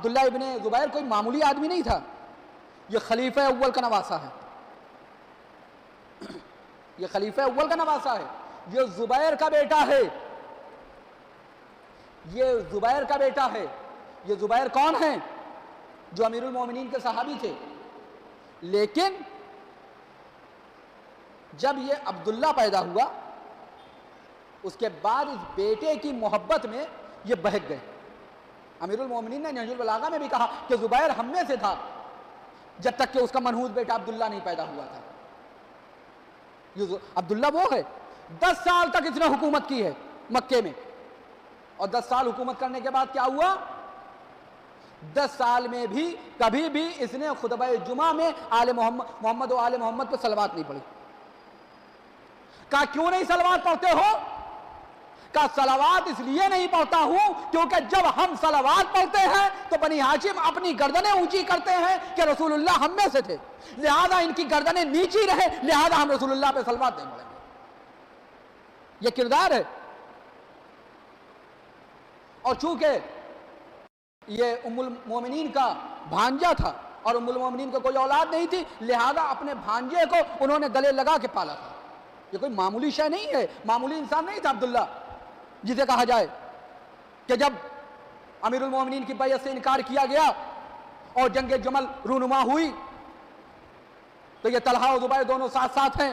عبداللہ ابن زبیر کوئی معمولی آدمی نہیں تھا، یہ خلیفہ اول کا نواسہ ہے، یہ خلیفہ اول کا نواسہ ہے، یہ زبیر کا بیٹا ہے، یہ زبیر کا بیٹا ہے۔ یہ زبیر کون ہیں؟ جو امیر المومنین کے صحابی تھے۔ لیکن جب یہ عبداللہ پیدا ہوا اس کے بعد اس بیٹے کی محبت میں یہ بہک گئے۔ امیر المومنین نے نہج البلاغہ میں بھی کہا کہ زبیر ہم میں سے تھا جب تک کہ اس کا منحوس بیٹا عبداللہ نہیں پیدا ہوا تھا۔ یہ عبداللہ وہ ہے 10 سال تک اس نے حکومت کی ہے مکے میں، اور 10 سال حکومت کرنے کے بعد کیا ہوا؟ 10 سال میں بھی کبھی بھی اس نے خطبہ جمعہ میں آل محمد و آل محمد پہ صلوات نہیں پڑھی۔ کہا کیوں نہیں صلوات پڑھتے ہو؟ کہا صلوات اس لیے نہیں پڑھتا ہوں کیونکہ جب ہم صلوات پڑھتے ہیں تو بنی ہاشم اپنی گردنیں اونچی کرتے ہیں کہ رسول اللہ ہم میں سے تھے، لہذا ان کی گردنیں نیچی رہے، لہذا ہم رسول اللہ پہ صلوات نہیں پڑھیں گے۔ یہ کردار ہے۔ اور چونکہ یہ ام المومنین کا بھانجا تھا اور ام المومنین کو کوئی اولاد نہیں تھی، لہذا اپنے بھانجے کو انہوں نے گلے لگا کے پالا تھا۔ یہ کوئی معمولی شے نہیں ہے، معمولی انسان نہیں تھا عبداللہ، جسے کہا جائے کہ جب امیر المومنین کی بیعت سے انکار کیا گیا اور جنگ جمل رونما ہوئی تو یہ طلحہ و زبیر دونوں ساتھ ساتھ ہیں،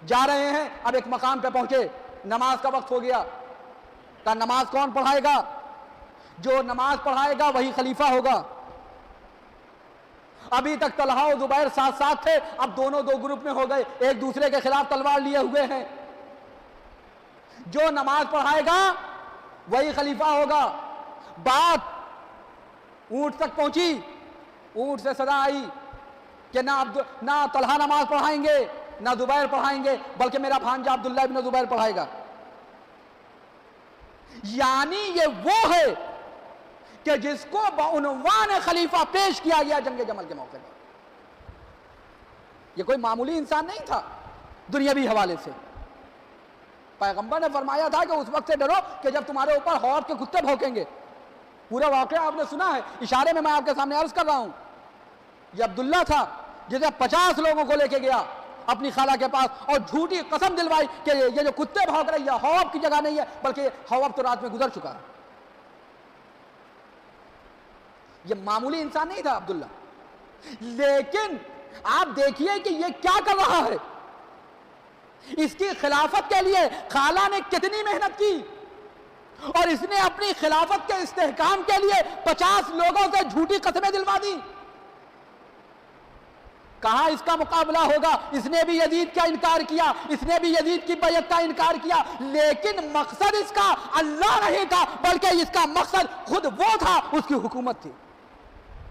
جا رہے ہیں۔ اب ایک مقام پہ پہنچے، نماز کا وقت ہو گیا۔ کہا نماز کون پڑھائے گا؟ جو نماز پڑھائے گا وہی خلیفہ ہوگا۔ ابھی تک طلحہ و زبیر ساتھ ساتھ تھے، اب دونوں دو گروپ میں ہو گئے، ایک دوسرے کے خلاف تلوار لیے ہوئے ہیں۔ جو نماز پڑھائے گا وہی خلیفہ ہوگا۔ بات اونٹ تک پہنچی، اونٹ سے صدا آئی کہ نہ طلحہ نماز پڑھائیں گے نہ زبیر پڑھائیں گے، بلکہ میرا بھانجا عبداللہ ابن زبیر پڑھائے گا۔ یعنی یہ وہ ہے کہ جس کو بعنوان خلیفہ پیش کیا گیا جنگ جمل کے موقع پر۔ یہ کوئی معمولی انسان نہیں تھا دنیاوی حوالے سے۔ پیغمبر نے فرمایا تھا کہ اس وقت سے ڈرو کہ جب تمہارے اوپر حوض کے کتے بھونکیں گے۔ پورا واقعہ آپ نے سنا ہے، اشارے میں آپ کے سامنے عرض کر رہا ہوں۔ یہ عبداللہ تھا جسے 50 لوگوں کو لے کے گیا اپنی خالہ کے پاس اور جھوٹی قسم دلوائی کہ یہ جو کتے بھونک رہے ہیں حوض کی جگہ نہیں ہے، بلکہ حوض تو رات میں گزر چکا ہے۔ یہ معمولی انسان نہیں تھا عبداللہ۔ لیکن آپ دیکھیے کہ یہ کیا کر رہا ہے۔ اس کی خلافت کے لیے خالہ نے کتنی محنت کی، اور اس نے اپنی خلافت کے استحکام کے لیے 50 لوگوں سے جھوٹی قسمیں دلوا دی۔ کہاں اس کا مقابلہ ہوگا؟ اس نے بھی یزید کا انکار کیا، اس نے بھی یزید کی بیعت کا انکار کیا، لیکن مقصد اس کا اللہ نہیں تھا، بلکہ اس کا مقصد خود وہ تھا، اس کی حکومت تھی۔